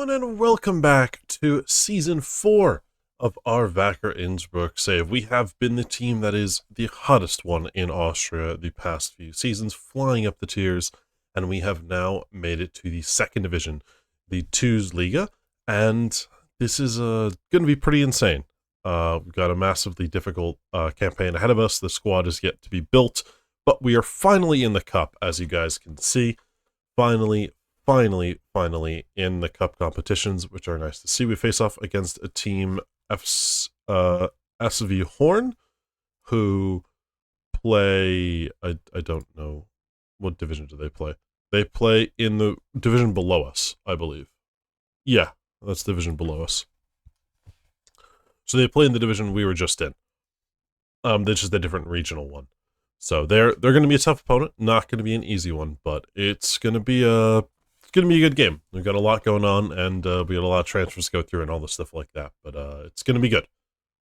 everyone, and welcome back to Season 4 of our Wacker Innsbruck save. We have been the team that is the hottest one in Austria the past few seasons, flying up the tiers, and we have now made it to the second division, the 2's Liga, and this is going to be pretty insane. We've got a massively difficult campaign ahead of us. The squad is yet to be built, but we are finally in the cup, as you guys can see. Finally in the cup competitions, which are nice to see. We face off against a team, SV Horn, who play, I don't know, what division do they play? They play in the division below us, I believe. Yeah, that's the division below us. So they play in the division we were just in. This is the different regional one. So they're going to be a tough opponent, not going to be an easy one, but it's going to be a good game. We've got a lot going on, and we got a lot of transfers to go through and all this stuff like that. But it's going to be good.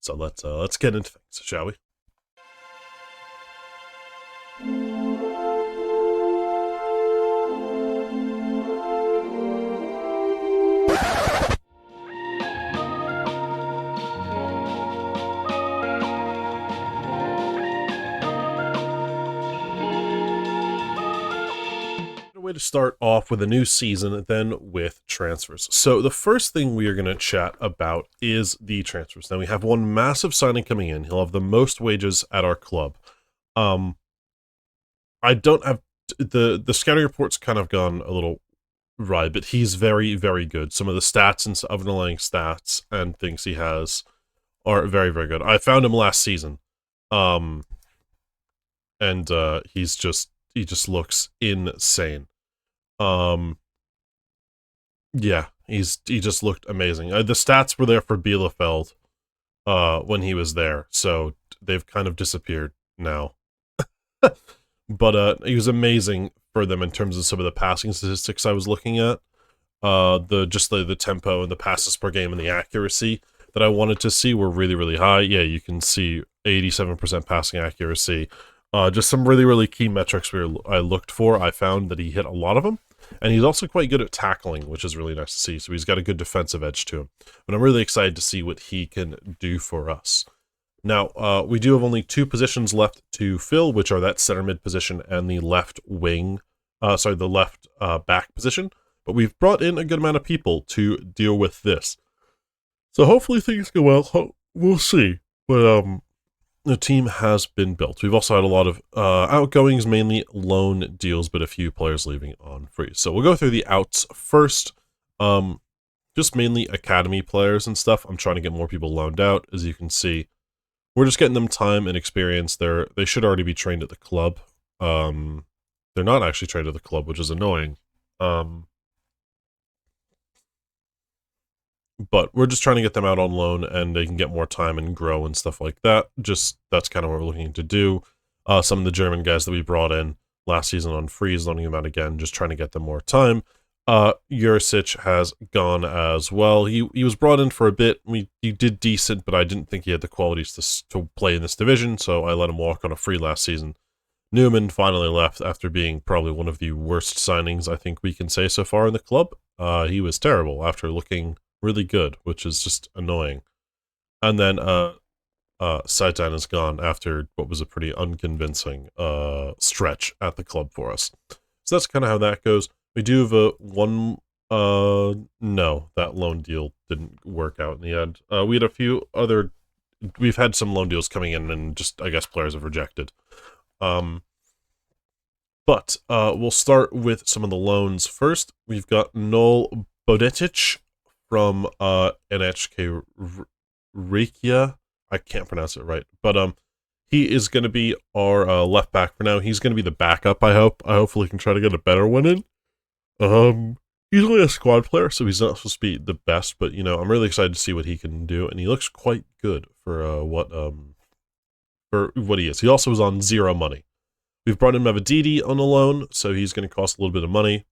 So let's get into things, shall we? Way to start off with a new season, then with transfers. So the first thing we are going to chat about is the transfers. Now we have one massive signing coming in. He'll have the most wages at our club. I don't have the scouting report's kind of gone a little right, but he's very, very good. Some of the stats and underlying stats and things he has are very, very good. I found him last season, and he just looks insane. Yeah, he just looked amazing. The stats were there for Bielefeld when he was there, so they've kind of disappeared now. But he was amazing for them in terms of some of the passing statistics I was looking at. The tempo and the passes per game and the accuracy that I wanted to see were really, really high. Yeah, you can see 87% passing accuracy. Just some really, really key metrics I looked for. I found that he hit a lot of them. And he's also quite good at tackling, which is really nice to see. So he's got a good defensive edge to him. But I'm really excited to see what he can do for us. Now, we do have only two positions left to fill, which are that center mid position and the left wing, the left back position. But we've brought in a good amount of people to deal with this. So hopefully things go well. We'll see. But the team has been built. We've also had a lot of outgoings, mainly loan deals, but a few players leaving on free. So we'll go through the outs first. Just mainly academy players and stuff. I'm trying to get more people loaned out. As you can see, we're just getting them time and experience. They should already be trained at the club. They're not actually trained at the club, which is annoying. But we're just trying to get them out on loan, and they can get more time and grow and stuff like that. That's kind of what we're looking to do. Some of the German guys that we brought in last season on freeze, loaning them out again, just trying to get them more time. Jurisic has gone as well. He was brought in for a bit. He did decent, but I didn't think he had the qualities to play in this division, so I let him walk on a free last season. Newman finally left after being probably one of the worst signings I think we can say so far in the club. He was terrible after looking really good, which is just annoying. And then Saitan is gone after what was a pretty unconvincing stretch at the club for us. So that's kind of how that goes. We do have no, that loan deal didn't work out in the end. We had a few other, we've had some loan deals coming in and just, I guess, players have rejected. But we'll start with some of the loans first. We've got Noel Bodetic from NHK Rekia. I can't pronounce it right, but he is going to be our left back for now. He's going to be the backup, I hope. I hopefully can try to get a better one in. He's only a squad player, so he's not supposed to be the best, but, I'm really excited to see what he can do, and he looks quite good for what he is. He also was on zero money. We've brought in Mavadidi on a loan, so he's going to cost a little bit of money.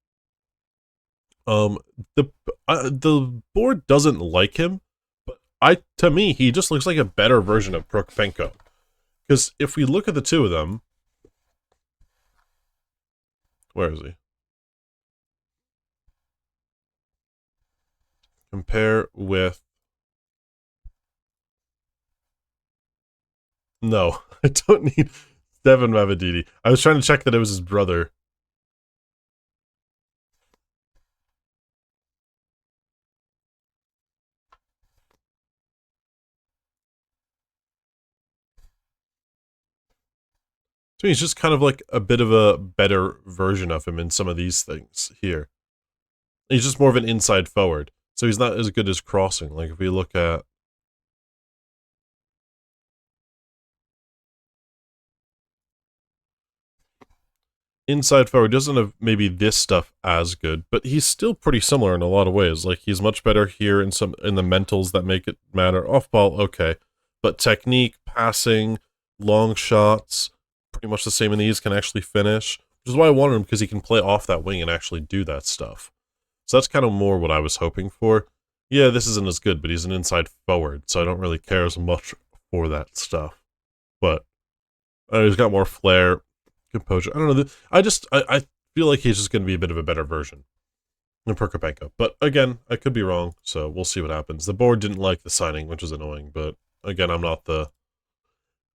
The board doesn't like him, but to me, he just looks like a better version of Prokofenko. Because if we look at the two of them, where is he? Compare with... No, I don't need Devin Mavididi. I was trying to check that it was his brother. To me, he's just kind of like a bit of a better version of him in some of these things here. He's just more of an inside forward, so he's not as good as crossing. Like if we look at... Inside forward doesn't have maybe this stuff as good, but he's still pretty similar in a lot of ways. Like he's much better here in the mentals that make it matter. Off ball, okay, but technique, passing, long shots, pretty much the same in these. Can actually finish, which is why I wanted him, because he can play off that wing and actually do that stuff. So that's kind of more what I was hoping for. Yeah, this isn't as good, but he's an inside forward, so I don't really care as much for that stuff. But he's got more flair. Composure. I don't know. I feel like he's just going to be a bit of a better version than Prokopenko. But again, I could be wrong, so we'll see what happens. The board didn't like the signing, which is annoying. But again, I'm the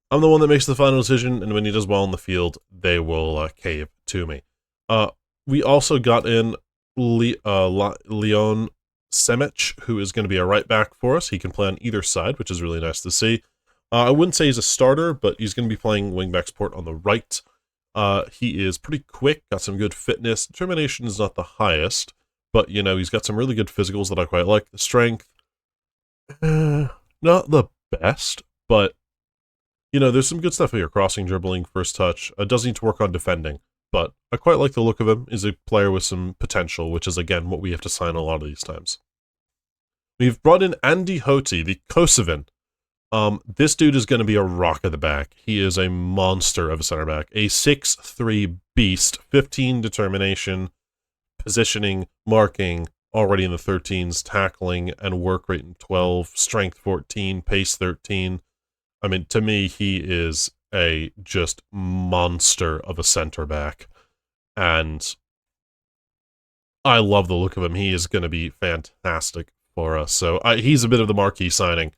one that makes the final decision, and when he does well in the field, they will cave to me. We also got in Leon Semic, who is going to be a right back for us. He can play on either side, which is really nice to see. I wouldn't say he's a starter, but he's going to be playing wingback support on the right. He is pretty quick, got some good fitness. Determination is not the highest, but, you know, he's got some really good physicals that I quite like. The strength, not the best, but, you know, there's some good stuff here. Crossing, dribbling, first touch. Does need to work on defending, but I quite like the look of him. He's a player with some potential, which is, again, what we have to sign a lot of these times. We've brought in Andy Hoti, the Kosovan. This dude is going to be a rock at the back. He is a monster of a center back. A 6'3 beast, 15 determination, positioning, marking, already in the 13s, tackling and work rate in 12, strength 14, pace 13. I mean, to me, he is a just monster of a center back. And I love the look of him. He is going to be fantastic for us. So he's a bit of the marquee signing.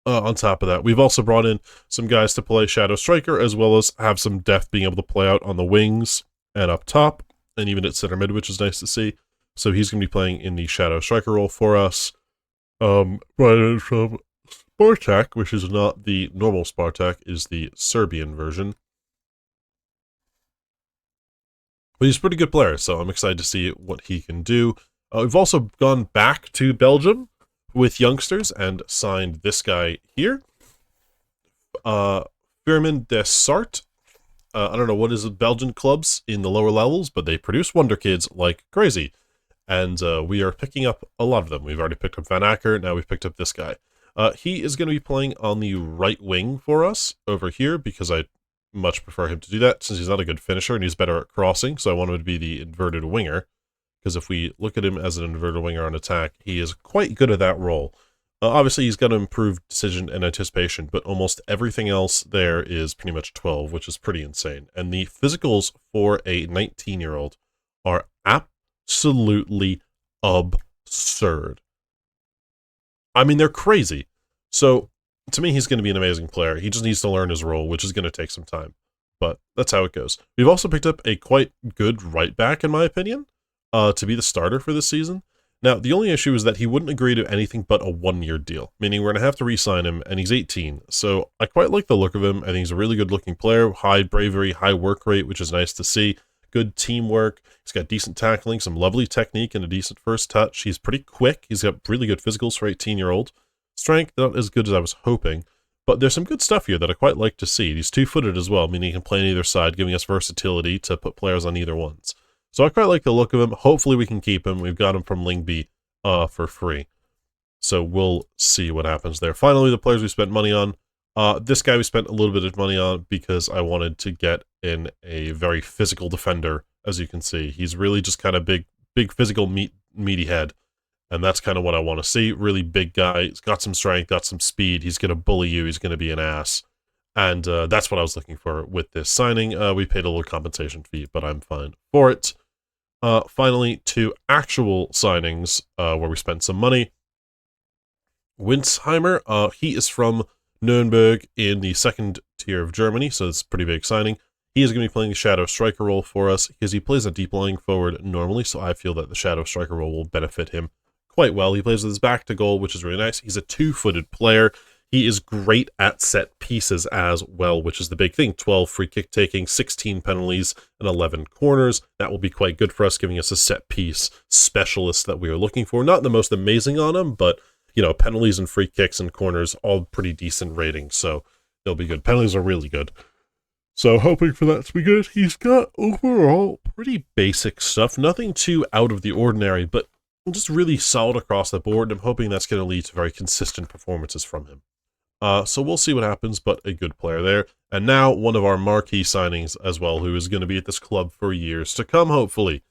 On top of that, we've also brought in some guys to play shadow striker, as well as have some depth being able to play out on the wings and up top, and even at center mid, which is nice to see. So he's going to be playing in the shadow striker role for us. Brought in from Spartak, which is not the normal Spartak, is the Serbian version. But he's a pretty good player, so I'm excited to see what he can do. We've also gone back to Belgium with youngsters and signed this guy here. Firmin de Sart. I don't know what is Belgian clubs in the lower levels, but they produce wonder kids like crazy. And we are picking up a lot of them. We've already picked up Van Acker, now we've picked up this guy. He is going to be playing on the right wing for us over here, because I much prefer him to do that, since he's not a good finisher and he's better at crossing, so I want him to be the inverted winger. Because if we look at him as an inverted winger on attack, he is quite good at that role. Obviously, he's got to improve decision and anticipation, but almost everything else there is pretty much 12, which is pretty insane. And the physicals for a 19-year-old are absolutely absurd. I mean, they're crazy. So, to me, he's going to be an amazing player. He just needs to learn his role, which is going to take some time. But that's how it goes. We've also picked up a quite good right back, in my opinion, to be the starter for this season. Now, the only issue is that he wouldn't agree to anything but a one-year deal, meaning we're going to have to re-sign him, and he's 18. So I quite like the look of him. I think he's a really good-looking player, high bravery, high work rate, which is nice to see. Good teamwork. He's got decent tackling, some lovely technique, and a decent first touch. He's pretty quick. He's got really good physicals for 18-year-old. Strength, not as good as I was hoping, but there's some good stuff here that I quite like to see. He's two-footed as well, meaning he can play on either side, giving us versatility to put players on either ones. So I quite like the look of him. Hopefully we can keep him. We've got him from Lyngby for free. So we'll see what happens there. Finally, the players we spent money on. This guy we spent a little bit of money on because I wanted to get in a very physical defender, as you can see. He's really just kind of big physical, meaty head. And that's kind of what I want to see. Really big guy. He's got some strength, got some speed. He's going to bully you. He's going to be an ass. And that's what I was looking for with this signing. We paid a little compensation fee, but I'm fine for it. Finally, two actual signings where we spent some money. Winsheimer, he is from Nuremberg in the second tier of Germany, so it's a pretty big signing. He is going to be playing the shadow striker role for us because he plays a deep lying forward normally, so I feel that the shadow striker role will benefit him quite well. He plays with his back to goal, which is really nice. He's a two-footed player. He is great at set pieces as well, which is the big thing. 12 free kick taking, 16 penalties, and 11 corners. That will be quite good for us, giving us a set piece specialist that we are looking for. Not the most amazing on him, but, you know, penalties and free kicks and corners, all pretty decent ratings, so they'll be good. Penalties are really good. So hoping for that to be good. He's got overall pretty basic stuff. Nothing too out of the ordinary, but just really solid across the board. And I'm hoping that's going to lead to very consistent performances from him. So we'll see what happens, but a good player there. And now one of our marquee signings as well, who is going to be at this club for years to come, hopefully.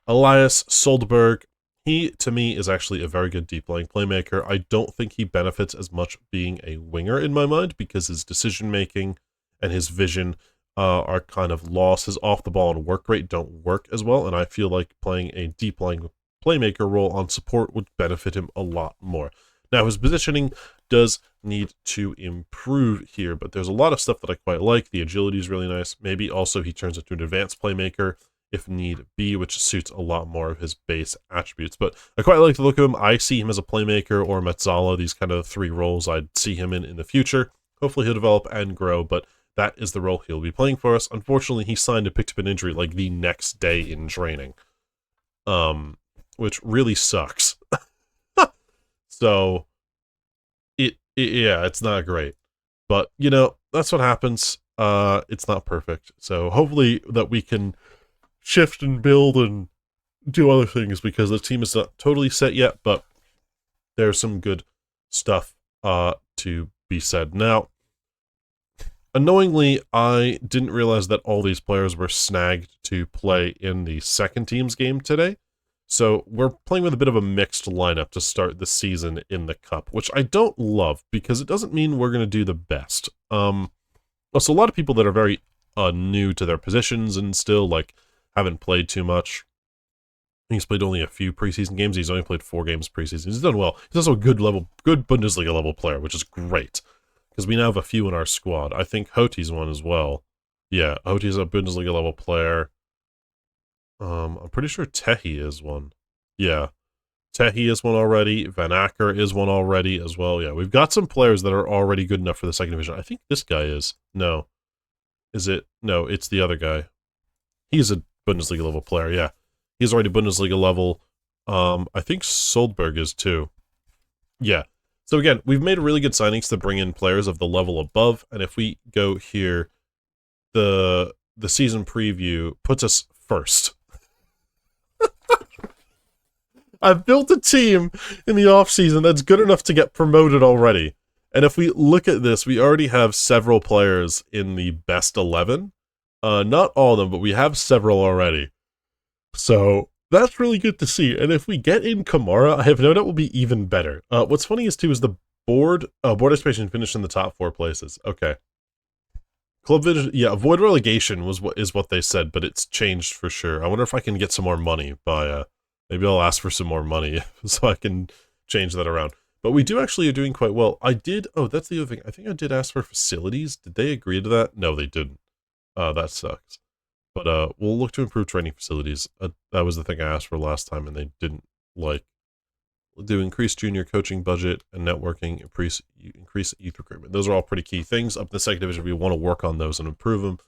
Elias Soldberg. He, to me, is actually a very good deep-lying playmaker. I don't think he benefits as much being a winger in my mind because his decision-making and his vision are kind of lost. His off-the-ball and work rate don't work as well, and I feel like playing a deep-lying playmaker role on support would benefit him a lot more. Now, his positioning does need to improve here, but there's a lot of stuff that I quite like. The agility is really nice. Maybe also he turns into an advanced playmaker if need be, which suits a lot more of his base attributes. But I quite like the look of him. I see him as a playmaker or Metzala, these kind of three roles I'd see him in the future. Hopefully he'll develop and grow, but that is the role he'll be playing for us. Unfortunately, he signed and picked up an injury like the next day in training, which really sucks. So, yeah, it's not great. But, you know, that's what happens. It's not perfect. So hopefully that we can shift and build and do other things because the team is not totally set yet, but there's some good stuff to be said. Now, annoyingly, I didn't realize that all these players were snagged to play in the second team's game today. So we're playing with a bit of a mixed lineup to start the season in the Cup, which I don't love because it doesn't mean we're going to do the best. So a lot of people that are very new to their positions and still like haven't played too much. He's played only a few preseason games. He's only played 4 games preseason. He's done well. He's also a good Bundesliga level player, which is great because we now have a few in our squad. I think Hoti's one as well. Yeah, Hoti's a Bundesliga level player. I'm pretty sure Tehi is one. Yeah, Tehi is one already. Van Acker is one already as well. Yeah, we've got some players that are already good enough for the second division. I think this guy is. No. Is it? No, it's the other guy. He's a Bundesliga level player, yeah. He's already Bundesliga level. I think Soldberg is too. Yeah. So again, we've made really good signings to bring in players of the level above, and if we go here, the season preview puts us first. I've built a team in the offseason that's good enough to get promoted already. And if we look at this, we already have several players in the best 11. Not all of them, but we have several already. So that's really good to see. And if we get in Kamara, I have no doubt will be even better. What's funny is the board participation finished in the top 4 places. Okay. Club Vision, yeah, avoid relegation is what they said, but it's changed for sure. I wonder if I can get some more money by maybe I'll ask for some more money so I can change that around. But we actually are doing quite well. That's the other thing. I think I did ask for facilities. Did they agree to that? No, they didn't. That sucks. But we'll look to improve training facilities. That was the thing I asked for last time, and they didn't like. Do increase junior coaching budget and networking, increase youth recruitment. Those are all pretty key things. Up in the second division, we want to work on those and improve them,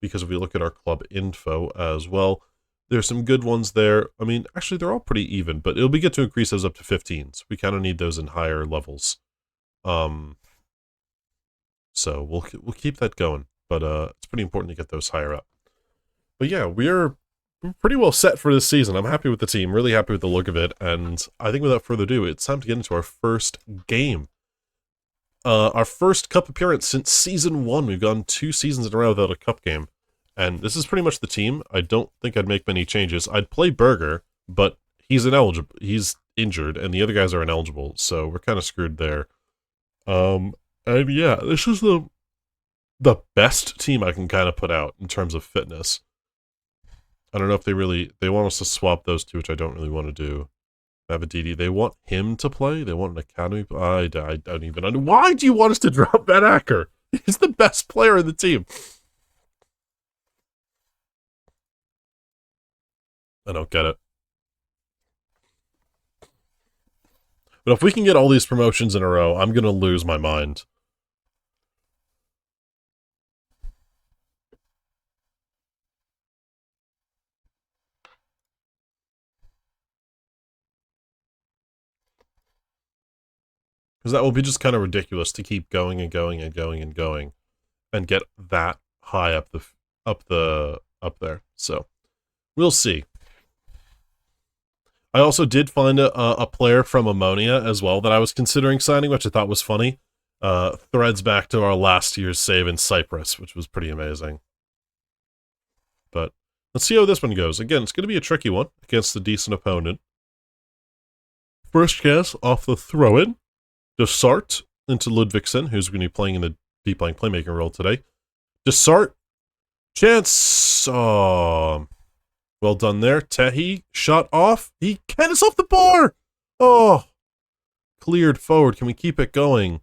because if we look at our club info as well, there's some good ones there. I mean, actually, they're all pretty even, but it'll be good to increase those up to 15s. We kind of need those in higher levels. So we'll keep that going, but it's pretty important to get those higher up. But yeah, we're pretty well set for this season. I'm happy with the team, really happy with the look of it, and I think without further ado, it's time to get into our first game. Our first cup appearance since season 1. We've gone 2 seasons in a row without a cup game, and this is pretty much the team. I don't think I'd make many changes. I'd play Berger, but he's ineligible. He's injured, and the other guys are ineligible, so we're kind of screwed there. And yeah, this is the best team I can kind of put out in terms of fitness. I don't know if they want us to swap those two, which I don't really want to do. Mavididi, they want him to play? They want an academy? I don't even know. Why do you want us to drop Ben Acker? He's the best player in the team. I don't get it. But if we can get all these promotions in a row, I'm going to lose my mind. Because that will be just kind of ridiculous to keep going and going and going and going and get that high up there. So we'll see. I also did find a player from Ammonia as well that I was considering signing, which I thought was funny. Threads back to our last year's save in Cyprus, which was pretty amazing. But let's see how this one goes. Again, it's going to be a tricky one against a decent opponent. First guess off the throw-in. Dessart into Ludvigsen, who's going to be playing in the deep line playmaking role today. Dessart. Chance. Oh, well done there. Tehi. Shot off. He can. It's off the bar. Oh. Cleared forward. Can we keep it going?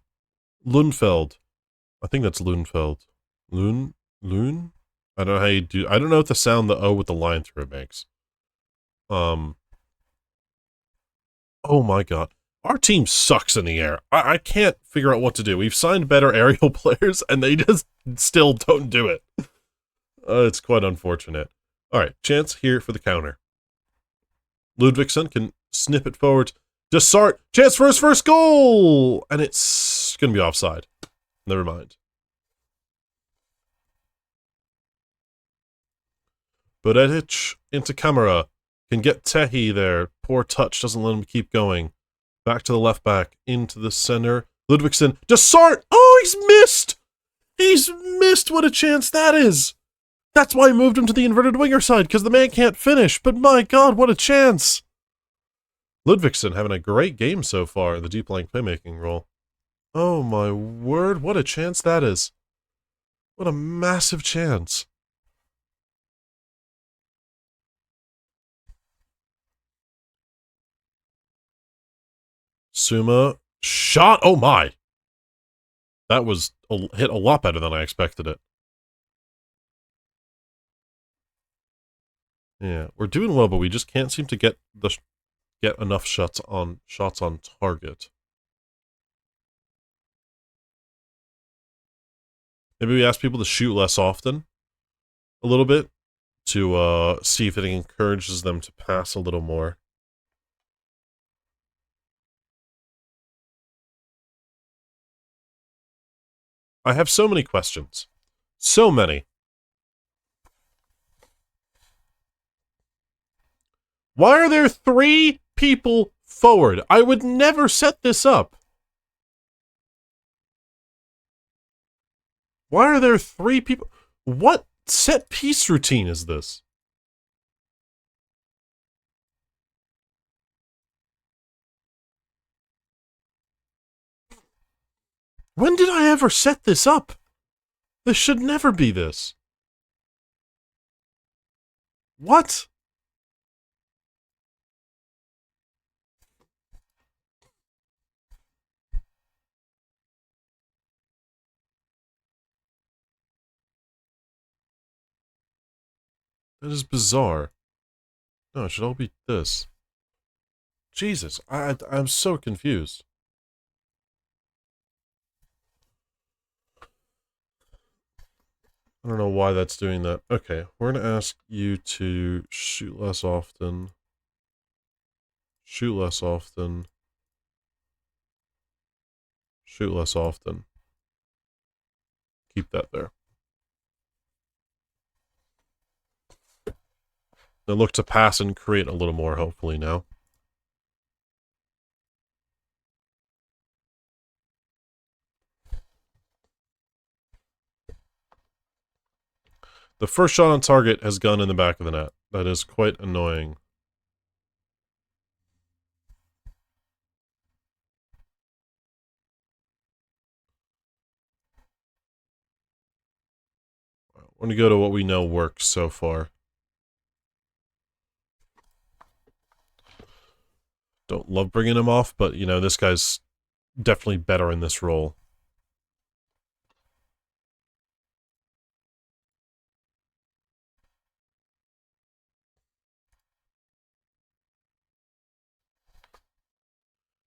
Lundfeld. I think that's Lundfeld. Lun? I don't know how you do. I don't know what the sound the O with the line through it makes. Oh my god. Our team sucks in the air. I can't figure out what to do. We've signed better aerial players, and they just still don't do it. It's quite unfortunate. Alright, chance here for the counter. Ludvigsen can snip it forward. Dessart, chance for his first goal! And it's going to be offside. Never mind. Budetic into camera. Can get Tehi there. Poor touch, doesn't let him keep going. Back to the left back, into the center. Ludvigsen, Dessart! Oh, he's missed! He's missed! What a chance that is! That's why I moved him to the inverted winger side, because the man can't finish. But my god, what a chance! Ludvigsen having a great game so far in the deep line playmaking role. Oh my word, what a chance that is. What a massive chance. Suma, shot, oh my! That was hit a lot better than I expected it. Yeah, we're doing well, but we just can't seem to get enough shots on target. Maybe we ask people to shoot less often, a little bit, to see if it encourages them to pass a little more. I have so many questions. So many. Why are there 3 people forward? I would never set this up. Why are there 3 people? What set piece routine is this? When did I ever set this up? This should never be this. What? That is bizarre. No, it should all be this. Jesus, I'm so confused. I don't know why that's doing that. Okay, we're going to ask you to shoot less often. Shoot less often. Shoot less often. Keep that there. Now look to pass and create a little more, hopefully, now. The first shot on target has gone in the back of the net. That is quite annoying. We're going to go to what we know works so far. Don't love bringing him off, but, you know, this guy's definitely better in this role.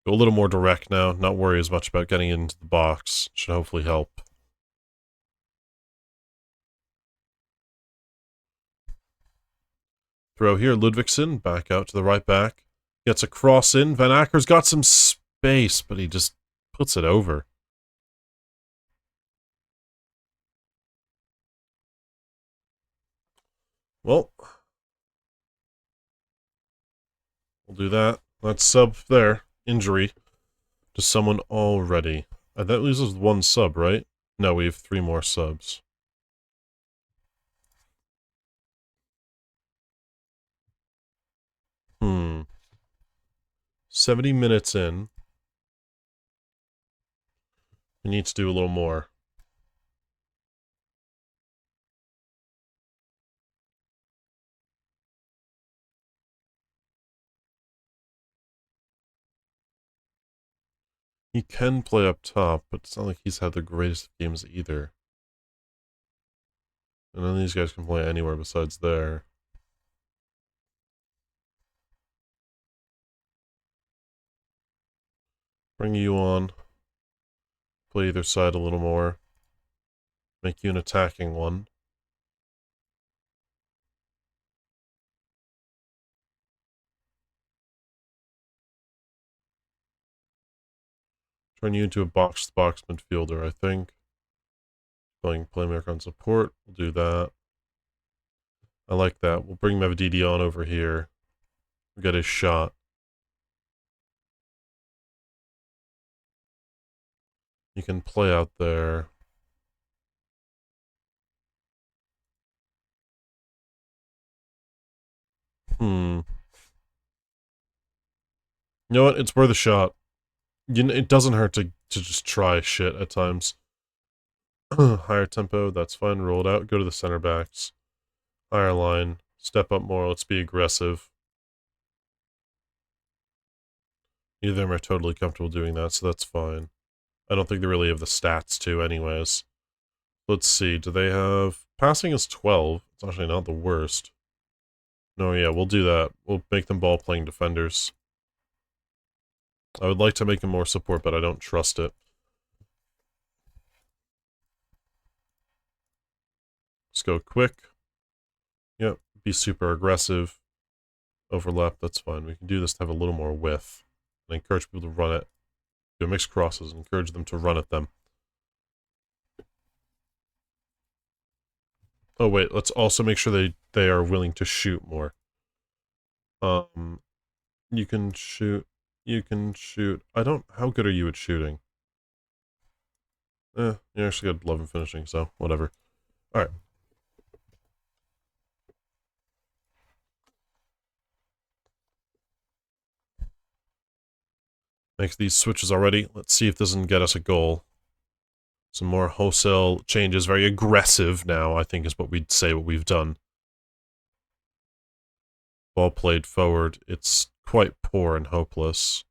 Go a little more direct now, not worry as much about getting into the box. Should hopefully help. Throw here, Ludvigsen, back out to the right back. Gets a cross in. Van Acker's got some space, but he just puts it over. Well, we'll do that. That's sub there. Injury to someone already. That leaves us with one sub, right? No, we have 3 more subs. Hmm. 70 minutes in. We need to do a little more. He can play up top, but it's not like he's had the greatest games either. And none of these guys can play anywhere besides there. Bring you on. Play either side a little more. Make you an attacking one. Turn you into a box-to-box midfielder, I think. Playing playmaker on support. We'll do that. I like that. We'll bring Mavdidi on over here. We'll get his shot. You can play out there. You know what? It's worth a shot. You know, it doesn't hurt to just try shit at times. Higher tempo, that's fine. Roll it out. Go to the center backs. Higher line. Step up more. Let's be aggressive. Either of them are totally comfortable doing that, so that's fine. I don't think they really have the stats to anyways. Let's see. Do they have... Passing is 12. It's actually not the worst. No, yeah, we'll do that. We'll make them ball-playing defenders. I would like to make them more support, but I don't trust it. Let's go quick. Yep, be super aggressive. Overlap, that's fine. We can do this to have a little more width. And encourage people to run it. Do mixed crosses, encourage them to run at them. Oh wait, let's also make sure they are willing to shoot more. You can shoot. You can shoot. How good are you at shooting? You actually got 11 finishing, so whatever. Alright. Makes these switches already. Let's see if this can get us a goal. Some more wholesale changes. Very aggressive now, I think is what we'd say what we've done. Ball played forward. It's quite poor and hopeless.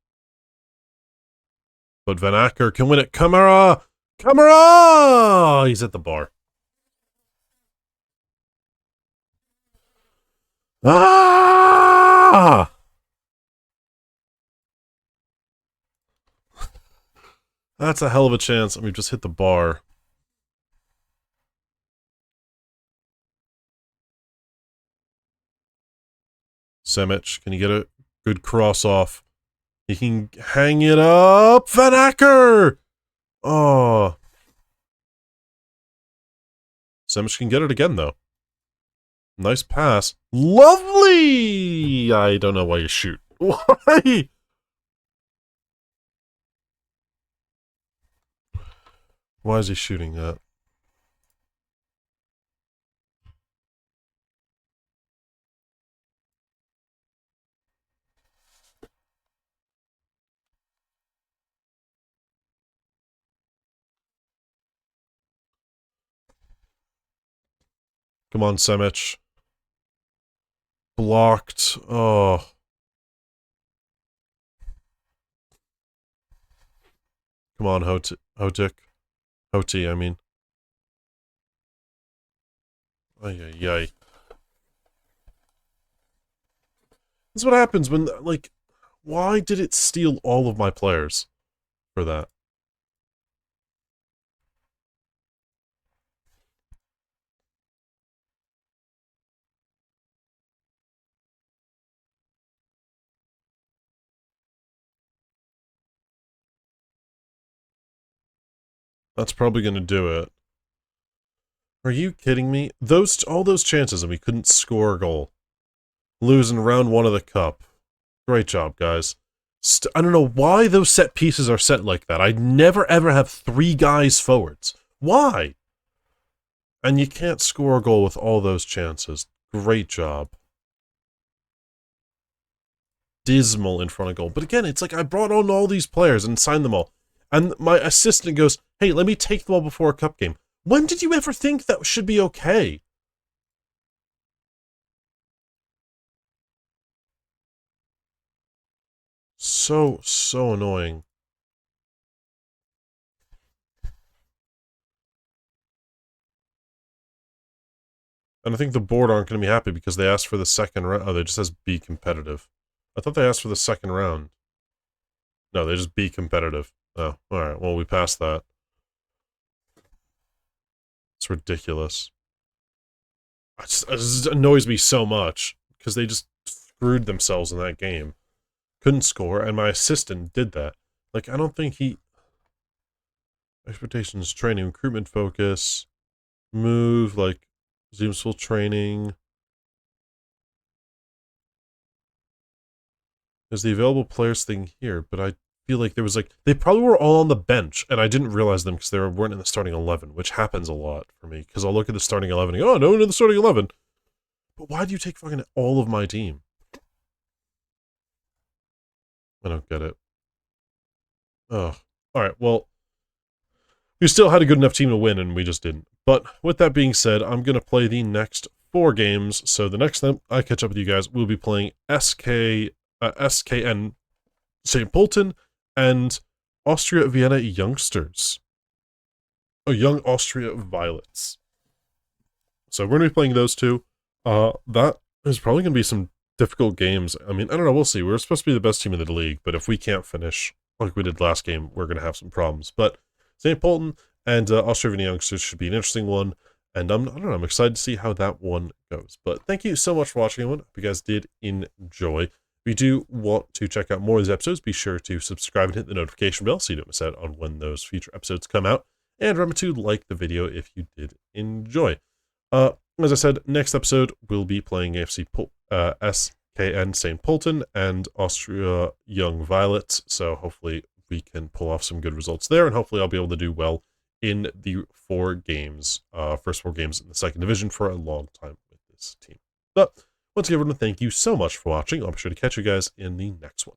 But Van Acker can win it. Camera! Camera! He's at the bar. Ah! That's a hell of a chance, and we've just hit the bar. Semic, can you get a good cross off? He can hang it up. Van Acker! Oh. Semic can get it again, though. Nice pass. Lovely! I don't know why you shoot. Why? Why is he shooting that? Come on, Semic. Blocked. Oh. Come on, Hotik. Hoti, I mean. Ay, ay, ay. This is what happens when, like, why did it steal all of my players for that? That's probably going to do it. Are you kidding me? All those chances and we couldn't score a goal. Lose in round 1 of the cup. Great job, guys. I don't know why those set pieces are set like that. I never ever have 3 guys forwards. Why? And you can't score a goal with all those chances. Great job. Dismal in front of goal. But again, it's like I brought on all these players and signed them all. And my assistant goes, hey, let me take them all before a cup game. When did you ever think that should be okay? So annoying. And I think the board aren't going to be happy because they asked for the second round. Oh, they just says be competitive. I thought they asked for the second round. No, they just be competitive. Oh, alright. Well, we passed that. It's ridiculous. It just annoys me so much because they just screwed themselves in that game. Couldn't score, and my assistant did that. Like, I don't think he... Expectations, training, recruitment focus, move, like, Zoom's full training. There's the available players thing here, but I feel like there was like... They probably were all on the bench, and I didn't realize them because they weren't in the starting 11, which happens a lot for me, because I'll look at the starting 11 and go, oh, no one in the starting 11. But why do you take fucking all of my team? I don't get it. Oh, alright, well, we still had a good enough team to win, and we just didn't. But with that being said, I'm going to play the next 4 games, so the next time I catch up with you guys, we'll be playing SKN St. Polten and Austria Vienna Youngsters. Oh, Young Austria Violets. So we're going to be playing those 2. That is probably going to be some difficult games. I mean, I don't know, we'll see. We're supposed to be the best team in the league, but if we can't finish like we did last game, we're going to have some problems. But St. Polten and Austria Vienna Youngsters should be an interesting one, and I don't know, I'm excited to see how that one goes. But thank you so much for watching, everyone. Hope you guys did enjoy. If you do want to check out more of these episodes, be sure to subscribe and hit the notification bell so you don't miss out on when those future episodes come out. And remember to like the video if you did enjoy. As I said, next episode we'll be playing SKN St. Polten and Austria Young Violets, so hopefully we can pull off some good results there, and hopefully I'll be able to do well in the 4 games, first 4 games in the 2nd division for a long time with this team. But once again, everyone, thank you so much for watching. I'll be sure to catch you guys in the next one.